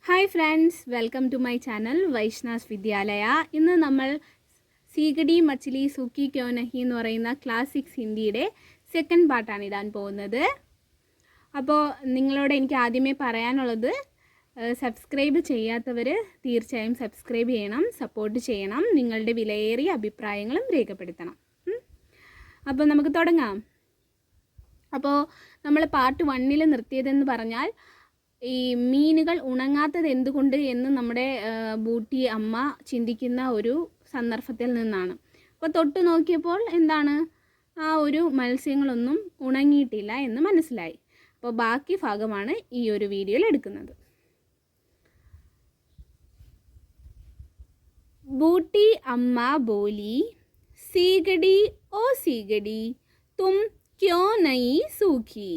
Hi friends, welcome to my channel Vaishnas Vidyalaya. ഇന്ന് നമ്മൾ സീഗഡി മച്ചിലി സൂക്കി ക്യോ നഹി എന്ന് പറയുന്ന ക്ലാസ് 6 ഹിന്ദിയുടെ സെക്കൻഡ് പാർട്ടാണ് ഇടാൻ പോകുന്നത്. അപ്പോൾ നിങ്ങളോട് എനിക്ക് ആദ്യമേ പറയാനുള്ളത്, സബ്സ്ക്രൈബ് ചെയ്യാത്തവർ തീർച്ചയായും സബ്സ്ക്രൈബ് ചെയ്യണം, സപ്പോർട്ട് ചെയ്യണം, നിങ്ങളുടെ വിലയേറിയ അഭിപ്രായങ്ങളും രേഖപ്പെടുത്തണം. അപ്പോൾ നമുക്ക് തുടങ്ങാം. അപ്പോൾ നമ്മൾ പാർട്ട് 1 നിർത്തിയതെന്ന് പറഞ്ഞാൽ ഈ മീനുകൾ ഉണങ്ങാത്തത് എന്തുകൊണ്ട് എന്ന് നമ്മുടെ ബൂട്ടി അമ്മ ചിന്തിക്കുന്ന ഒരു സന്ദർഭത്തിൽ നിന്നാണ്. അപ്പോൾ തൊട്ട് നോക്കിയപ്പോൾ എന്താണ്, ആ ഒരു മത്സ്യങ്ങളൊന്നും ഉണങ്ങിയിട്ടില്ല എന്ന് മനസ്സിലായി. അപ്പോൾ ബാക്കി ഭാഗമാണ് ഈ ഒരു വീഡിയോയിൽ എടുക്കുന്നത്. ബൂട്ടി അമ്മ ബോലി, സീഗഡി ഓ സീഗഡി തും ക്യോ നഹീ സൂഖി.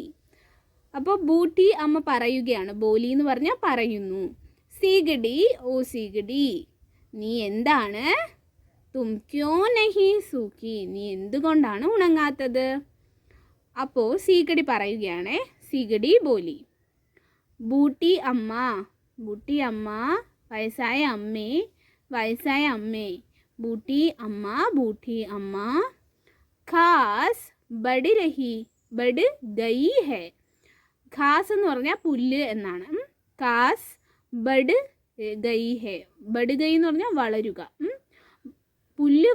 അപ്പോൾ ബൂട്ടി അമ്മ പറയുകയാണ്, ബോലി എന്ന് പറഞ്ഞാൽ പറയുന്നു, സീഗഡി ഓ സീഗഡി നീ എന്താണ്, തും ക്യോ നഹീ സൂഖി നീ എന്തുകൊണ്ടാണ് ഉണങ്ങാത്തത്. അപ്പോൾ സീഗഡി പറയുകയാണ്, സീഗഡി ബോലി, ബൂട്ടി അമ്മ വയസ്സായ അമ്മേ ബൂട്ടി അമ്മ ഖാസ് ബഡ് ഗയി ഹെ. ഖാസ് എന്ന് പറഞ്ഞാൽ പുല്ല് എന്നാണ്. ഖാസ് ബഡ് ഗയി ഹെ. ബഡ് ഗയി എന്ന് പറഞ്ഞാൽ വളരുക. പുല്ല്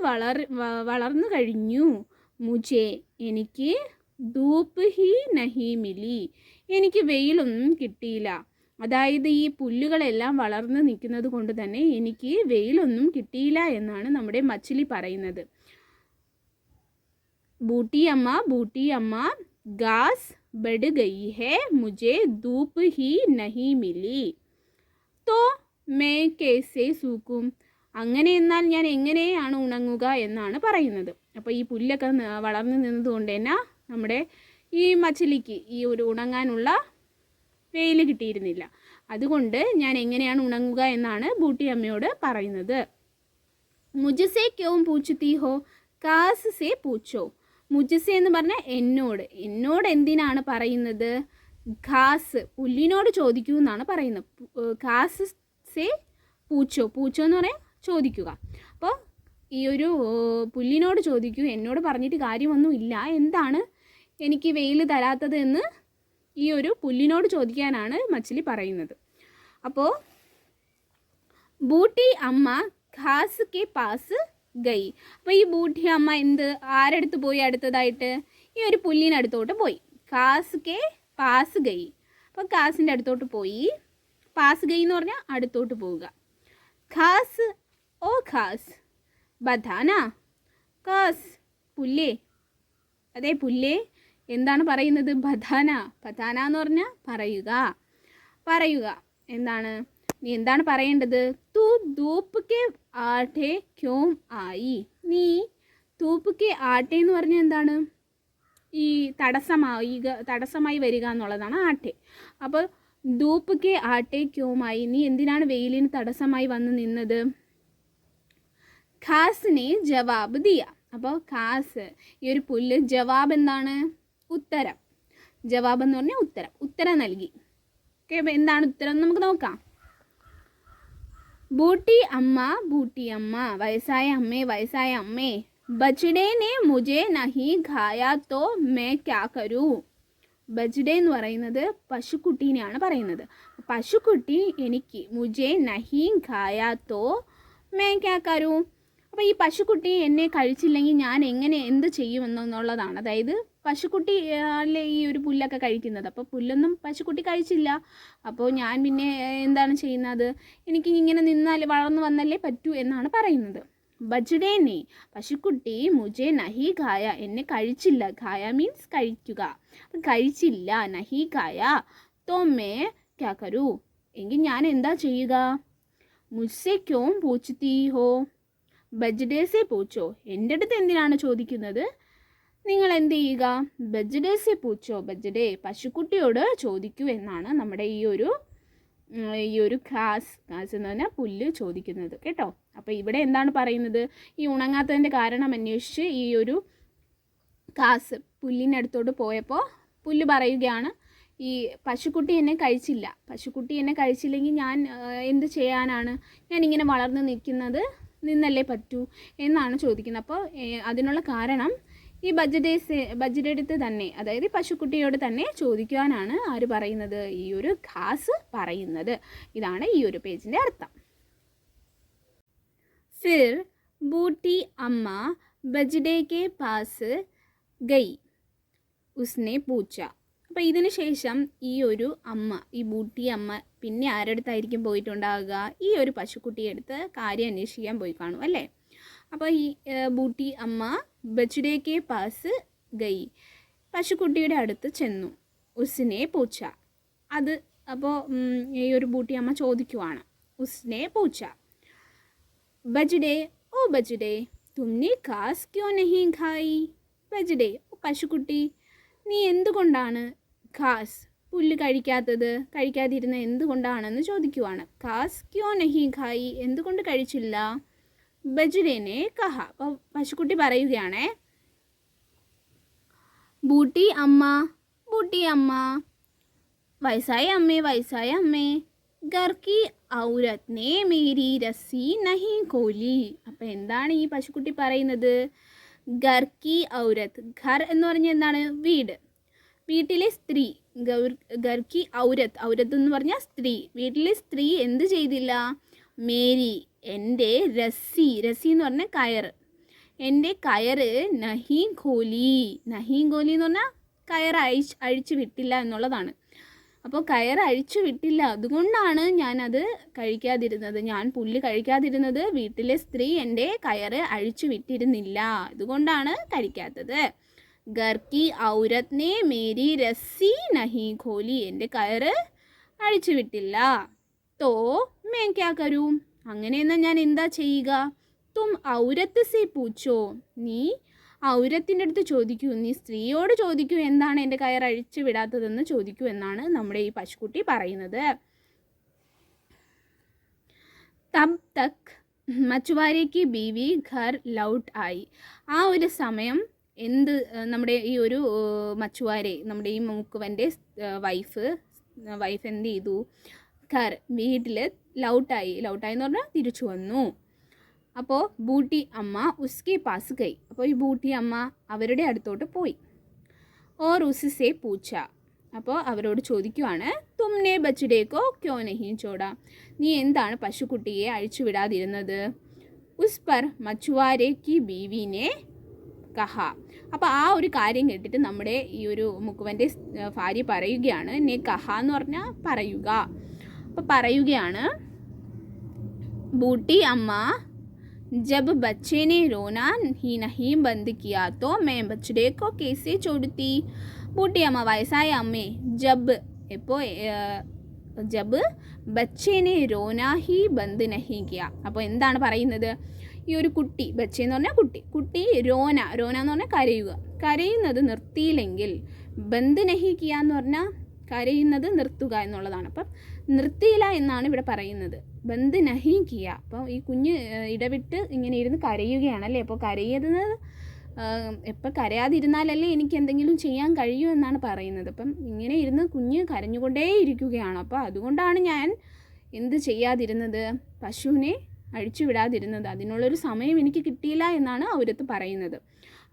വളർന്നു കഴിഞ്ഞു. മുझे എനിക്ക് ധൂപ്പ് ഹി നഹി മിലി എനിക്ക് വെയിലൊന്നും കിട്ടിയില്ല. അതായത് ഈ പുല്ലുകളെല്ലാം വളർന്ന് നിൽക്കുന്നത് കൊണ്ട് തന്നെ എനിക്ക് വെയിലൊന്നും കിട്ടിയില്ല എന്നാണ് നമ്മുടെ മച്ചിലി പറയുന്നത്. ബൂട്ടി അമ്മ घास बढ़ गई है, मुझे धूप ही नहीं मिली, तो मैं कैसे सूखूं. അങ്ങനെ എന്നാൽ ഞാൻ എങ്ങനെയാണ് ഉണങ്ങുക എന്നാണ് പറയുന്നത്. അപ്പോൾ ഈ പുല്ലൊക്കെ വളർന്നു നിന്നതുകൊണ്ട് തന്നെ നമ്മുടെ ഈ മച്ചിലിക്ക് ഈ ഒരു ഉണങ്ങാനുള്ള വെയിൽ കിട്ടിയിരുന്നില്ല. അതുകൊണ്ട് ഞാൻ എങ്ങനെയാണ് ഉണങ്ങുക എന്നാണ് ബൂട്ടി അമ്മയോട് പറയുന്നത്. മുझसे क्यों पूछती हो, കാസ് സേ പൂച്ചോ. മുझसे എന്ന് പറഞ്ഞാൽ എന്നോട് എന്തിനാണ് പറയുന്നത്. ഘാസ് പുല്ലിനോട് ചോദിക്കൂ എന്നാണ് പറയുന്നത്. ഘാസ് സേ പൂച്ചോ എന്ന് പറയാൻ ചോദിക്കുക. അപ്പോൾ ഈ ഒരു പുല്ലിനോട് ചോദിക്കൂ, എന്നോട് പറഞ്ഞിട്ട് കാര്യമൊന്നുമില്ല, എന്താണ് എനിക്ക് വെയിൽ തരാത്തത് എന്ന് ഈ ഒരു പുല്ലിനോട് ചോദിക്കാനാണ് മച്ചിലി പറയുന്നത്. അപ്പോൾ ബൂട്ടി അമ്മ ഘാസ് കെ പാസ് ഗൈ. അപ്പോൾ ഈ ബൂട്ടി അമ്മ ആരടുത്ത് പോയി അടുത്തതായിട്ട്? ഈ ഒരു പുല്ലിനടുത്തോട്ട് പോയി. ഘാസ് കെ പാസ് ഗൈ. അപ്പോൾ ഘാസിൻ്റെ അടുത്തോട്ട് പോയി. പാസ് ഗൈ എന്ന് പറഞ്ഞാൽ അടുത്തോട്ട് പോവുക. ഘാസ് ഓ ഘാസ് ബഥാന. ഘാസ് പുല്ലേ, അതെ പുല്ലേ. എന്താണ് പറയുന്നത്? ബഥാന എന്ന് പറഞ്ഞാൽ പറയുക. എന്താണ്, നീ എന്താണ് പറയേണ്ടത്? തൂ ധൂപ്പ് കെ ആട്ടെ ക്യോം ആയി. നീ ധൂപ്പ് കെ ആട്ടെ എന്ന് പറഞ്ഞാൽ എന്താണ്? ഈ തടസ്സമായി വരിക എന്നുള്ളതാണ് ആട്ടെ. അപ്പോൾ ധൂപ്പ് കെ ആട്ടെ ക്യോമായി, നീ എന്തിനാണ് വെയിലിന് തടസ്സമായി വന്ന് നിന്നത്? ഖാസിനെ ജവാബ് ദിയ. അപ്പോൾ ഖാസ് ഈ ഒരു പുല്ല് ജവാബ് എന്താണ്? ഉത്തരം. ജവാബ് എന്ന് പറഞ്ഞാൽ ഉത്തരം നൽകി. ഓക്കെ, അപ്പോൾ എന്താണ് ഉത്തരം നമുക്ക് നോക്കാം. ബൂട്ടി അമ്മ വയസ്സായ അമ്മേ ബജ്ഡേ നെ മുझे നഹി ഖായാ തോ മേ ക്യാ കരൂ. ബജ്ഡേ എന്ന് പറയുന്നത് പശുക്കുട്ടീനെയാണ് പറയുന്നത്. പശുക്കുട്ടി എനിക്ക് മുझे നഹി ഖായാ തോ മേ ക്യാ കരൂ. അപ്പോൾ ഈ പശുക്കുട്ടി എന്നെ കഴിച്ചില്ലെങ്കിൽ ഞാൻ എന്ത് ചെയ്യുമെന്നുള്ളതാണ്. അതായത് പശുക്കുട്ടി അല്ലേ ഈ ഒരു പുല്ലൊക്കെ കഴിക്കുന്നത്. അപ്പോൾ പുല്ലൊന്നും പശുക്കുട്ടി കഴിച്ചില്ല. അപ്പോൾ ഞാൻ പിന്നെ എന്താണ് ചെയ്യുന്നത്? എനിക്ക് ഇങ്ങനെ നിന്നാൽ വളർന്നു വന്നല്ലേ പറ്റൂ എന്നാണ് പറയുന്നത്. ബജ്ഡേനെ പശുക്കുട്ടി മുझे നഹി ഖായ എന്നെ കഴിച്ചില്ല. ഖായ മീൻസ് കഴിക്കുക. അപ്പം കഴിച്ചില്ല. നഹി ഖായ തോ മേ ക്യാ കരൂ, എങ്കിൽ ഞാൻ എന്താ ചെയ്യുക? മുझसे क्यों पूछती हो, ബജ്ഡേ സേ പൂച്ചോ. എൻ്റെ അടുത്ത് എന്തിനാണ് ചോദിക്കുന്നത്? നിങ്ങൾ എന്ത് ചെയ്യുക? ബജ്ഡേ സേ പൂച്ചോ, ബജ്ഡേ പശുക്കുട്ടിയോട് ചോദിക്കൂ എന്നാണ് നമ്മുടെ ഈ ഒരു ഘാസ് എന്ന് പറഞ്ഞാൽ പുല്ല് ചോദിക്കുന്നത് കേട്ടോ. അപ്പോൾ ഇവിടെ എന്താണ് പറയുന്നത്? ഈ ഉണങ്ങാത്തതിൻ്റെ കാരണം അന്വേഷിച്ച് ഈ ഒരു ഘാസ് പുല്ലിനടുത്തോട്ട് പോയപ്പോൾ പുല്ല് പറയുകയാണ്, ഈ പശുക്കുട്ടി എന്നെ കഴിച്ചില്ല, പശുക്കുട്ടി എന്നെ കഴിച്ചില്ലെങ്കിൽ ഞാൻ എന്ത് ചെയ്യാനാണ്, ഞാനിങ്ങനെ വളർന്ന് നിന്നല്ലേ പറ്റൂ എന്നാണ് ചോദിക്കുന്നത്. അപ്പോൾ അതിനുള്ള കാരണം ഈ ബജ്ഡേടുത്ത് തന്നെ, അതായത് പശുക്കുട്ടിയോട് തന്നെ ചോദിക്കുവാനാണ് ആര് പറയുന്നത്, ഈ ഒരു ഖാസ് പറയുന്നത്. ഇതാണ് ഈ ഒരു പേജിൻ്റെ അർത്ഥം. फिर बूटी अम्मा बजड़े के पास गई, उसने पूछा. അപ്പോൾ ഇതിന് ശേഷം ഈ ഒരു അമ്മ, ഈ ബൂട്ടി അമ്മ പിന്നെ ആരുടെ അടുത്തായിരിക്കും പോയിട്ടുണ്ടാകുക, ഈ ഒരു പശുക്കുട്ടിയെടുത്ത് കാര്യം അന്വേഷിക്കാൻ പോയി കാണും അല്ലേ. അപ്പോൾ ഈ ബൂട്ടി അമ്മ ബജ്ഡേക്ക് പാസ് ഗൈ, പശുക്കുട്ടിയുടെ അടുത്ത് ചെന്നു. ഉസ്നെ പൂച്ച, അത് അപ്പോൾ ഈ ഒരു ബൂട്ടി അമ്മ ചോദിക്കുവാണ്. ഉസ്നെ പൂച്ച, ബജ്ഡേ ഓ ബജ്ഡേ തുമ്നെ ഘാസ് ക്യോ നഹീ ഖായി. ബജ്ഡേ, പശുക്കുട്ടി, നീ എന്തുകൊണ്ടാണ് ഘാസ്, പുല്ല് കഴിക്കാതിരുന്ന എന്തുകൊണ്ടാണെന്ന് ചോദിക്കുവാണ്. ഘാസ് ക്യോ നഹീ ഖായി, എന്തുകൊണ്ട് കഴിച്ചില്ല. ബജ്ഡേനെ കഹ, അപ്പോൾ പശുക്കുട്ടി പറയുകയാണേ, ബൂട്ടി അമ്മ വയസ്സായ അമ്മേ ഘർ കി ഔരത് നേ മേരി രസ്സി നഹീ കോലി. അപ്പം എന്താണ് ഈ പശുക്കുട്ടി പറയുന്നത്, ഘർ കി ഔരത്, ഘർ എന്ന് പറഞ്ഞാൽ എന്താണ്, വീട്ടിലെ സ്ത്രീ, ഘർ കി ഔരത് എന്ന് പറഞ്ഞാൽ സ്ത്രീ, വീട്ടിലെ സ്ത്രീ എന്ത് ചെയ്തില്ല, മേരി എൻ്റെ, രസ്സി എന്ന് പറഞ്ഞാൽ കയറ്, എൻ്റെ കയറ് നഹീ ഖോലി എന്ന് പറഞ്ഞാൽ കയറ് അഴിച്ചു വിട്ടില്ല എന്നുള്ളതാണ്. അപ്പോൾ കയറ് അഴിച്ചു വിട്ടില്ല, അതുകൊണ്ടാണ് ഞാനത് കഴിക്കാതിരുന്നത്, ഞാൻ പുല്ല് കഴിക്കാതിരുന്നത്, വീട്ടിലെ സ്ത്രീ എൻ്റെ കയറ് അഴിച്ചു വിട്ടിരുന്നില്ല, അതുകൊണ്ടാണ് കഴിക്കാത്തത്. ഘർ കി ഔരത് നേ മേരി രസ്സി നഹീ ഖോലി, എൻ്റെ കയറ് അഴിച്ചു വിട്ടില്ല. തോ മേ ക്യാ കരൂ, അങ്ങനെയെന്നാൽ ഞാൻ എന്താ ചെയ്യുക. തും ഔരത്ത് സേ പൂച്ചോ, നീ ഔരത്തിൻ്റെ അടുത്ത് ചോദിക്കൂ, നീ സ്ത്രീയോട് ചോദിക്കൂ എന്താണ് എൻ്റെ കയർ അഴിച്ചു വിടാത്തതെന്ന് ചോദിക്കൂ എന്നാണ് നമ്മുടെ ഈ പശുക്കുട്ടി പറയുന്നത്. തബ് തക് മച്ചുവാരേക്ക് ബീവി ഘർ ലൗട്ട് ആയി. ആ ഒരു സമയം നമ്മുടെ ഈ ഒരു മച്ചുവാരെ, നമ്മുടെ ഈ മുക്കുവൻ്റെ വൈഫ് എന്ത് ചെയ്തു, ഘർ വീട്ടിൽ ലൗട്ടായി എന്ന് പറഞ്ഞാൽ തിരിച്ചു വന്നു. അപ്പോൾ ബൂട്ടി അമ്മ ഉസ്കെ പാസ് ഗൈ, അപ്പോൾ ഈ ബൂട്ടി അമ്മ അവരുടെ അടുത്തോട്ട് പോയി. ഓർ ഉസ്സെ പൂച്ച, അപ്പോൾ അവരോട് ചോദിക്കുവാണ്, തുമ്നെ ബച്ഡേക്കോ ക്യോ നഹീ ചോടാ, നീ എന്താണ് പശുക്കുട്ടിയെ അഴിച്ചു വിടാതിരുന്നത്. ഉസ് പർ മച്ചുവാരെ കി ബീവിനെ കഹ, അപ്പോൾ ആ ഒരു കാര്യം കേട്ടിട്ട് നമ്മുടെ ഈ ഒരു മുക്കുവൻ്റെ ഭാര്യ പറയുകയാണ്, നെ കഹ എന്ന് പറഞ്ഞാൽ പറയുക. അപ്പോൾ പറയുകയാണ്, ബൂട്ടി അമ്മ जब बच्चे ने रोना ही नहीं बंद किया तो मैं बछड़े को कैसे छोड़ती. बूटी अम्मा वयस्साയ അമ്മേ, ജബ് ബച്ചേനെ റോനാ ഹി ബന്ദ് നഹി കിയ. അപ്പോൾ എന്താണ് പറയുന്നത്, ഈ ഒരു കുട്ടി, ബച്ചേ എന്ന് പറഞ്ഞാൽ കുട്ടി റോന എന്ന് പറഞ്ഞാൽ കരയുന്നത് നിർത്തിയില്ലെങ്കിൽ, ബന്ദ് നഹി കിയ എന്ന് പറഞ്ഞാൽ കരയുന്നത് നിർത്തുക എന്നുള്ളതാണ്. അപ്പം നിർത്തിയില്ല എന്നാണ് ഇവിടെ പറയുന്നത്, ബന്ദ് നഹി കിയ. അപ്പോൾ ഈ കുഞ്ഞ് ഇടവിട്ട് ഇങ്ങനെ ഇരുന്ന് കരയുകയാണല്ലേ. അപ്പോൾ എപ്പോൾ കരയാതിരുന്നാലല്ലേ എനിക്ക് എന്തെങ്കിലും ചെയ്യാൻ കഴിയൂ എന്നാണ് പറയുന്നത്. അപ്പം ഇങ്ങനെ ഇരുന്ന് കുഞ്ഞ് കരഞ്ഞുകൊണ്ടേ ഇരിക്കുകയാണ്. അപ്പോൾ അതുകൊണ്ടാണ് ഞാൻ എന്ത് ചെയ്യാതിരുന്നത്, പശുവിനെ അഴിച്ചു വിടാതിരുന്നത്, അതിനുള്ളൊരു സമയം എനിക്ക് കിട്ടിയില്ല എന്നാണ് ഔരത്ത് പറയുന്നത്.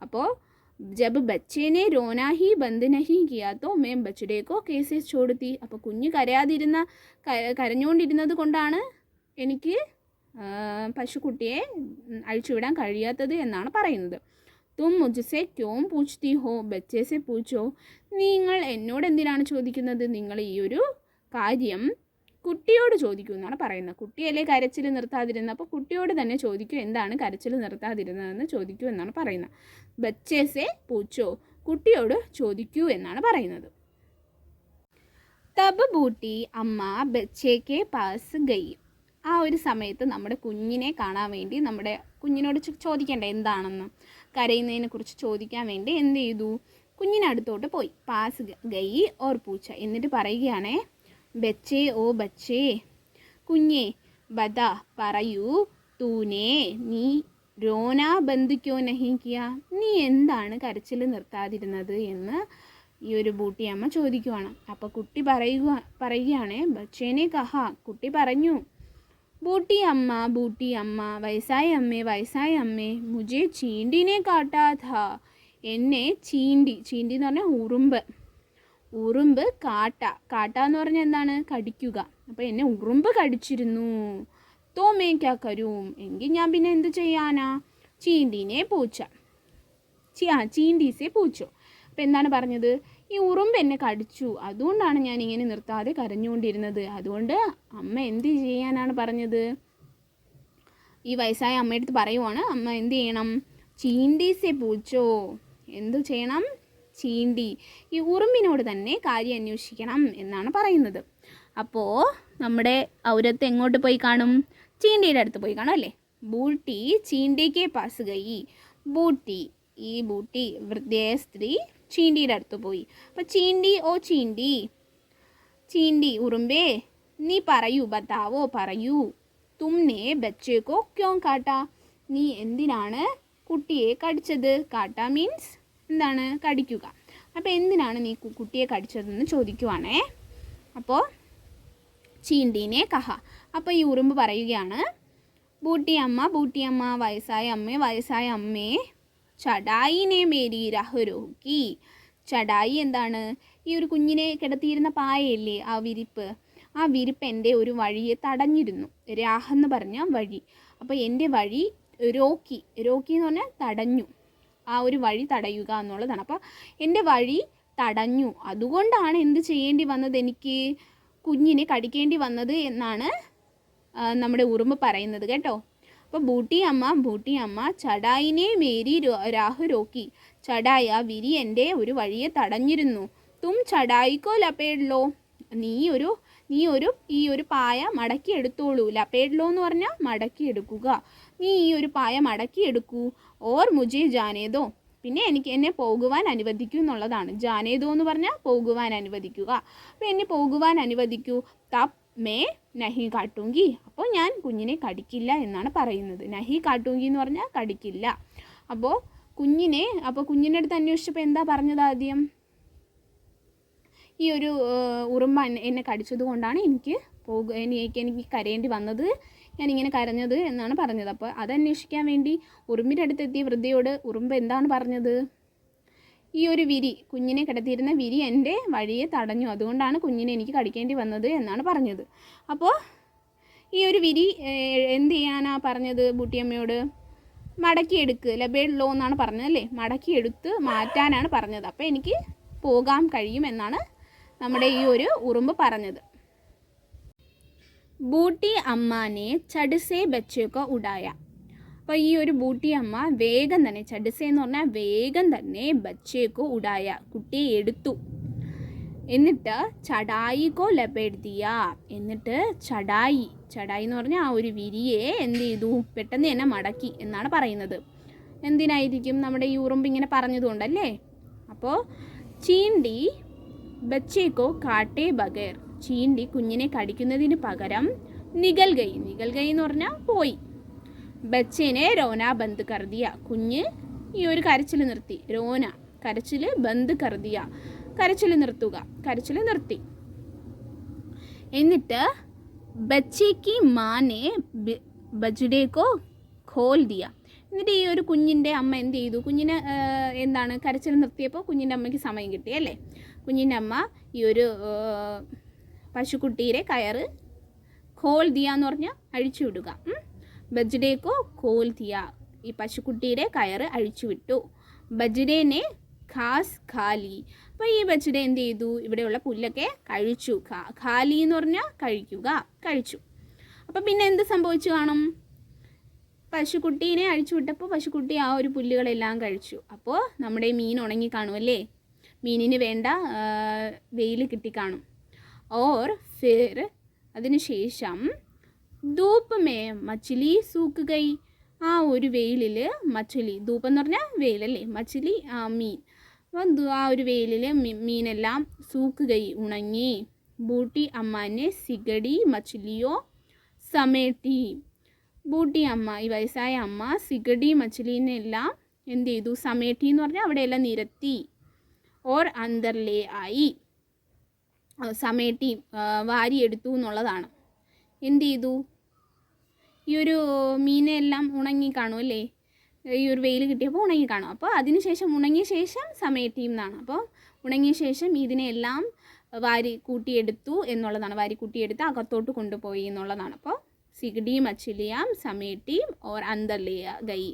അപ്പോൾ ജബ് ബച്ചേനെ റോനാ ഹി ബന്ദ് നഹി കിയാ തോ മേ ബച്ഡേക്കോ കേസെ ചോടുത്തി. അപ്പോൾ കുഞ്ഞ് കരഞ്ഞുകൊണ്ടിരുന്നത് കൊണ്ടാണ് എനിക്ക് പശുക്കുട്ടിയെ അഴിച്ചുവിടാൻ കഴിയാത്തത് എന്നാണ് പറയുന്നത്. തും മുജ്സെ ക്യോം പൂച്ച്തി ഹോ ബച്ചേസെ പൂച്ചോ, നിങ്ങൾ എന്നോട് എന്തിനാണ് ചോദിക്കുന്നത്, നിങ്ങൾ ഈ ഒരു കാര്യം കുട്ടിയോട് ചോദിക്കൂ എന്നാണ് പറയുന്നത്. കുട്ടിയല്ലേ കരച്ചിൽ നിർത്താതിരുന്നത്, അപ്പോൾ കുട്ടിയോട് തന്നെ ചോദിക്കൂ എന്താണ് കരച്ചിൽ നിർത്താതിരുന്നതെന്ന് ചോദിക്കൂ എന്നാണ് പറയുന്നത്. ബച്ചേസെ പൂച്ചോ, കുട്ടിയോട് ചോദിക്കൂ എന്നാണ് പറയുന്നത്. തബ് ബൂട്ടി അമ്മ ബച്ചേക്കെ പാസ് ഗൈ. ആ ഒരു സമയത്ത് നമ്മുടെ കുഞ്ഞിനെ കാണാൻ വേണ്ടി, നമ്മുടെ കുഞ്ഞിനോട് ചോദിക്കേണ്ട എന്താണെന്ന്, കരയുന്നതിനെ കുറിച്ച് ചോദിക്കാൻ വേണ്ടി എന്ത് ചെയ്തു, കുഞ്ഞിനടുത്തോട്ട് പോയി. പാസ് ഗൈ ഓർ പൂച്ച, എന്നിട്ട് പറയുകയാണേ, ബച്ചേ ഓ ബച്ചേ, കുഞ്ഞേ, ബദ പറയൂ, തൂനെ നീ രോന ബന്ദ് ക്യോ നഹി കിയ, നീ എന്താണ് കരച്ചിൽ നിർത്താതിരുന്നത് എന്ന് ഈ ഒരു ബൂട്ടി അമ്മ ചോദിക്കുവാണ്. അപ്പോൾ കുട്ടി പറയുകയാണ്, ബച്ചേനെ കഹ, കുട്ടി പറഞ്ഞു, ബൂട്ടി അമ്മ വയസ്സായ അമ്മേ മുझे ചീണ്ടിനെ കാട്ടാ ഥാ, എന്നെ ചീണ്ടി എന്ന് പറഞ്ഞാൽ ഉറുമ്പ് കാട്ട എന്ന് പറഞ്ഞാൽ എന്താണ്, കടിക്കുക. അപ്പോൾ എന്നെ ഉറുമ്പ് കടിച്ചിരുന്നു. തോ മേ ക്യാ കരൂം, എങ്കിൽ ഞാൻ പിന്നെ എന്ത് ചെയ്യാനാ, ചീണ്ടീനെ പൂച്ച ചീണ്ടീസെ പൂച്ചോ. അപ്പോൾ എന്താണ് പറഞ്ഞത്, ഈ ഉറുമ്പ് എന്നെ കടിച്ചു, അതുകൊണ്ടാണ് ഞാൻ ഇങ്ങനെ നിർത്താതെ കരഞ്ഞുകൊണ്ടിരുന്നത്. അതുകൊണ്ട് അമ്മ എന്ത് ചെയ്യാനാണ് പറഞ്ഞത്, ഈ വയസ്സായ അമ്മയുടെ അടുത്ത് പറയുവാണ്, അമ്മ എന്ത് ചെയ്യണം, ചീണ്ടീസെ പൂച്ചോ, എന്ത് ചെയ്യണം, ചീണ്ടി, ഈ ഉറുമ്പിനോട് തന്നെ കാര്യം അന്വേഷിക്കണം എന്നാണ് പറയുന്നത്. അപ്പോൾ നമ്മുടെ ഔരത്ത് എങ്ങോട്ട് പോയി കാണും, ചീണ്ടിയുടെ അടുത്ത് പോയി കാണും അല്ലേ. ബൂട്ടി ചീണ്ടിക്ക് പാസ് ഗയി, ഈ ബൂട്ടി വൃദ്ധയായ സ്ത്രീ ചീണ്ടിയുടെ അടുത്ത് പോയി. അപ്പോൾ ചീണ്ടി, ഓ ചീണ്ടി ഉറുമ്പേ, നീ പറയൂ, തുമ്നെ ബച്ചേക്കോ ക്യോം കാട്ടാ, നീ എന്തിനാണ് കുട്ടിയെ കടിച്ചത്. കാട്ടാ മീൻസ് എന്താണ്, കടിക്കുക. അപ്പോൾ എന്തിനാണ് നീ കുട്ടിയെ കടിച്ചതെന്ന് ചോദിക്കുവാണേ. അപ്പോൾ ചീണ്ടീനെ കഹ, അപ്പോൾ ഈ ഉറുമ്പ് പറയുകയാണ്, ബൂട്ടി അമ്മ വയസ്സായ അമ്മേ ചടായിനെ മേരി രഹ് രോക്കി. ചടായി എന്താണ്, ഈ ഒരു കുഞ്ഞിനെ കിടത്തിയിരുന്ന പായയില്ലേ, ആ വിരിപ്പ് എൻ്റെ ഒരു വഴിയെ തടഞ്ഞിരുന്നു. രാഹ് എന്ന് പറഞ്ഞാൽ വഴി. അപ്പോൾ എൻ്റെ വഴി രോക്കി എന്ന് പറഞ്ഞാൽ തടഞ്ഞു, ആ ഒരു വഴി തടയുക എന്നുള്ളതാണ്. അപ്പോൾ എൻ്റെ വഴി തടഞ്ഞു, അതുകൊണ്ടാണ് എന്ത് ചെയ്യേണ്ടി വന്നത്, എനിക്ക് കുഞ്ഞിനെ കടിക്കേണ്ടി വന്നത് എന്നാണ് നമ്മുടെ ഉറുമ്പ് പറയുന്നത് കേട്ടോ. അപ്പോൾ ബൂട്ടി അമ്മ ചടായിനെ മേരി രാഹ് രോക്കി, ചടായി ആ വിരി എൻ്റെ ഒരു വഴിയെ തടഞ്ഞിരുന്നു. തും ചടായിക്കോ ലപ്പേഡ്ലോ, നീ ഈ ഒരു പായ മടക്കി എടുത്തോളൂ. ലപ്പേഡ്ലോ എന്ന് പറഞ്ഞാൽ മടക്കി എടുക്കുക. നീ ഈ ഒരു പായ മടക്കി എടുക്കൂ. ഓർ മുझे ജാനേദോ, പിന്നെ എന്നെ പോകുവാൻ അനുവദിക്കൂ എന്നുള്ളതാണ്. ജാനേദോ എന്ന് പറഞ്ഞാൽ പോകുവാൻ അനുവദിക്കുക. അപ്പോൾ എന്നെ പോകുവാൻ അനുവദിക്കൂ. തപ് മേ നഹി കാട്ടൂങ്കി, അപ്പോൾ ഞാൻ കുഞ്ഞിനെ കടിക്കില്ല എന്നാണ് പറയുന്നത്. നഹി കാട്ടൂങ്കി എന്ന് പറഞ്ഞാൽ കടിക്കില്ല. അപ്പോൾ കുഞ്ഞിൻ്റെ അടുത്ത് അന്വേഷിച്ചപ്പോൾ എന്താ പറഞ്ഞത് ആദ്യം, ഈ ഒരു ഉറുമ്പ് എന്നെ കടിച്ചത് കൊണ്ടാണ് എനിക്ക് കരയേണ്ടി വന്നത്, ഞാനിങ്ങനെ കരഞ്ഞത് എന്നാണ് പറഞ്ഞത്. അപ്പോൾ അതന്വേഷിക്കാൻ വേണ്ടി ഉറുമ്പിൻ്റെ അടുത്തെത്തിയ വൃദ്ധയോട് ഉറുമ്പ് എന്താണ് പറഞ്ഞത്, ഈ ഒരു വിരി, കുഞ്ഞിനെ കിടത്തിയിരുന്ന വിരി എൻ്റെ വഴിയെ തടഞ്ഞു, അതുകൊണ്ടാണ് കുഞ്ഞിനെ എനിക്ക് കടിക്കേണ്ടി വന്നത് എന്നാണ് പറഞ്ഞത്. അപ്പോൾ ഈ ഒരു വിരി എന്ത് ചെയ്യാനാ പറഞ്ഞത് ബൂട്ടിയമ്മയോട്, മടക്കിയെടുക്ക്, ലബേഡ്ലോ എന്നാണ് പറഞ്ഞത് അല്ലേ, മടക്കിയെടുത്ത് മാറ്റാനാണ് പറഞ്ഞത്. അപ്പോൾ എനിക്ക് പോകാൻ കഴിയും എന്നാണ് നമ്മുടെ ഈ ഒരു ഉറുമ്പ് പറഞ്ഞത്. ബൂട്ടി അമ്മാനെ ചടുസേ ബച്ചേക്കോ ഉടായ, അപ്പോൾ ഈ ഒരു ബൂട്ടി അമ്മ വേഗം തന്നെ, ചടുസേ എന്ന് പറഞ്ഞാൽ വേഗം തന്നെ, ബച്ചേക്കോ ഉടായ കുട്ടിയെ എടുത്തു. എന്നിട്ട് ചടായിക്കോ ലപേഡ്തിയ, എന്നിട്ട് ചടായി എന്ന് പറഞ്ഞാൽ ആ ഒരു വിരിയെ എന്ത് ചെയ്തു, പെട്ടെന്ന് തന്നെ മടക്കി എന്നാണ് പറയുന്നത്. എന്തിനായിരിക്കും, നമ്മുടെ ഈ ഉറുമ്പ് ഇങ്ങനെ പറഞ്ഞതുകൊണ്ടല്ലേ. അപ്പോൾ ചീണ്ടി ബച്ചേക്കോ കാട്ടേ ബഗേർ, ചീണ്ടി കുഞ്ഞിനെ കടിക്കുന്നതിന് പകരം നികൽ ഗൈ എന്ന് പറഞ്ഞാൽ പോയി. ബച്ചേനെ രോന ബന്ദ് കർദിയ, കുഞ്ഞ് ഈ ഒരു കരച്ചിൽ നിർത്തി. രോന കരച്ചിൽ, ബന്ദ് കർദിയ കരച്ചിൽ നിർത്തി. എന്നിട്ട് ബച്ചേക്ക് മാനെ ബജുഡേക്കോ ഖോൽ ദിയ, എന്നിട്ട് ഈ ഒരു കുഞ്ഞിൻ്റെ അമ്മ എന്ത് ചെയ്തു, കുഞ്ഞിനെ എന്താണ് കരച്ചിൽ നിർത്തിയപ്പോൾ കുഞ്ഞിൻ്റെ അമ്മയ്ക്ക് സമയം കിട്ടി അല്ലേ. കുഞ്ഞിൻ്റെ അമ്മ ഈ ഒരു പശുക്കുട്ടിയുടെ കയറ് ഖോൽ ദിയ എന്ന് പറഞ്ഞാൽ അഴിച്ചു വിടുക. ബജ്ഡേക്കോ ഖോൽ ദിയ, ഈ പശുക്കുട്ടിയുടെ കയറ് അഴിച്ചു വിട്ടു. ബജ്ഡേനെ ഘാസ് ഖാലി, അപ്പോൾ ഈ ബജ്ഡേ എന്ത് ചെയ്തു, ഇവിടെയുള്ള പുല്ലൊക്കെ കഴിച്ചു. ഖാലി എന്ന് പറഞ്ഞാൽ കഴിച്ചു. അപ്പോൾ പിന്നെ എന്ത് സംഭവിച്ചു കാണും, പശുക്കുട്ടീനെ അഴിച്ചു വിട്ടപ്പോൾ പശുക്കുട്ടി ആ ഒരു പുല്ലുകളെല്ലാം കഴിച്ചു. അപ്പോൾ നമ്മുടെ മീൻ ഉണങ്ങി കാണുമല്ലേ, മീനിന് വേണ്ട വെയിൽ കിട്ടിക്കാണും. ഓർ ഫിർ അതിനുശേഷം ധൂപ്പ് മേ മച്ചിലി സൂക്ക് ഗൈ, ആ ഒരു വെയിലിൽ മച്ചിലി, ധൂപ്പ് എന്ന് പറഞ്ഞാൽ വെയിലല്ലേ, മച്ചിലി മീൻ, അപ്പോൾ ആ ഒരു വെയിലിൽ മീനെല്ലാം സൂക്ക് ഗൈ ഉണങ്ങി. ബൂട്ടി അമ്മാനെ സിഗടി മച്ചിലിയോ സമേട്ടി, ബൂട്ടി അമ്മ ഈ വയസ്സായ അമ്മ സിഗടി മച്ചിലിനെല്ലാം എന്ത് ചെയ്തു, സമേട്ടി എന്ന് പറഞ്ഞാൽ അവിടെയെല്ലാം നിരത്തി. ഓർ അന്തർ ലേ ആയി. സമേട്ടി വാരിയെടുത്തു എന്നുള്ളതാണ്. എന്ത് ചെയ്തു? ഈ ഒരു മീനെ എല്ലാം ഉണങ്ങി കാണും അല്ലേ, ഈ ഒരു വെയിൽ കിട്ടിയപ്പോൾ ഉണങ്ങി കാണും. അപ്പോൾ അതിന് ശേഷം ഉണങ്ങിയ ശേഷം സമേട്ടി എന്നാണ്. അപ്പോൾ ഉണങ്ങിയ ശേഷം ഇതിനെല്ലാം വാരി കൂട്ടിയെടുത്തു എന്നുള്ളതാണ്. വാരി കൂട്ടിയെടുത്ത് അകത്തോട്ട് കൊണ്ടുപോയി എന്നുള്ളതാണ്. അപ്പോൾ സിഗഡി മച്ചിലിയാം സമേട്ടിയും ഓർ അന്തർ ലേ ഗൈ.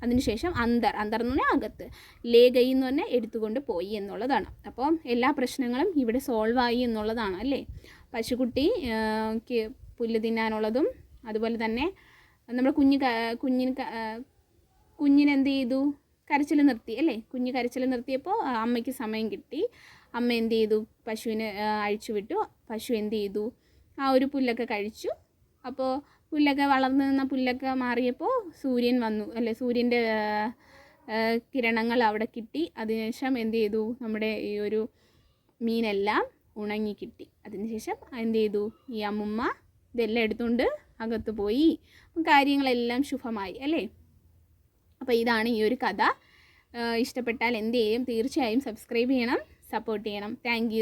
അതിനുശേഷം അന്തർ എന്ന് പറഞ്ഞാൽ അകത്ത്, ലേ ഗൈ എന്ന് പറഞ്ഞാൽ എടുത്തുകൊണ്ട് പോയി എന്നുള്ളതാണ്. അപ്പോൾ എല്ലാ പ്രശ്നങ്ങളും ഇവിടെ സോൾവ് ആയി എന്നുള്ളതാണ് അല്ലേ. പശുക്കുട്ടി പുല്ല് തിന്നാനുള്ളതും അതുപോലെ തന്നെ നമ്മുടെ കുഞ്ഞിനെന്ത് ചെയ്തു? കരച്ചിൽ നിർത്തി അല്ലേ. കുഞ്ഞ് കരച്ചിൽ നിർത്തിയപ്പോൾ അമ്മയ്ക്ക് സമയം കിട്ടി. അമ്മ എന്ത് ചെയ്തു? പശുവിനെ അഴിച്ചു വിട്ടു. പശു എന്ത് ചെയ്തു? ആ ഒരു പുല്ലൊക്കെ കഴിച്ചു. അപ്പോൾ പുല്ലൊക്കെ വളർന്നു നിന്ന പുല്ലൊക്കെ മാറിയപ്പോൾ സൂര്യൻ വന്നു അല്ലേ. സൂര്യൻ്റെ കിരണങ്ങൾ അവിടെ കിട്ടി. അതിനുശേഷം എന്ത് ചെയ്തു? നമ്മുടെ ഈ ഒരു മീനെല്ലാം ഉണങ്ങി കിട്ടി. അതിനുശേഷം എന്ത് ചെയ്തു? ഈ അമ്മുമ്മ ഇതെല്ലാം എടുത്തുകൊണ്ട് അകത്ത് പോയി. കാര്യങ്ങളെല്ലാം ശുഭമായി അല്ലേ. അപ്പോൾ ഇതാണ് ഈ ഒരു കഥ. ഇഷ്ടപ്പെട്ടാൽ എന്ത് ചെയ്യും? തീർച്ചയായും സബ്സ്ക്രൈബ് ചെയ്യണം, സപ്പോർട്ട് ചെയ്യണം. താങ്ക്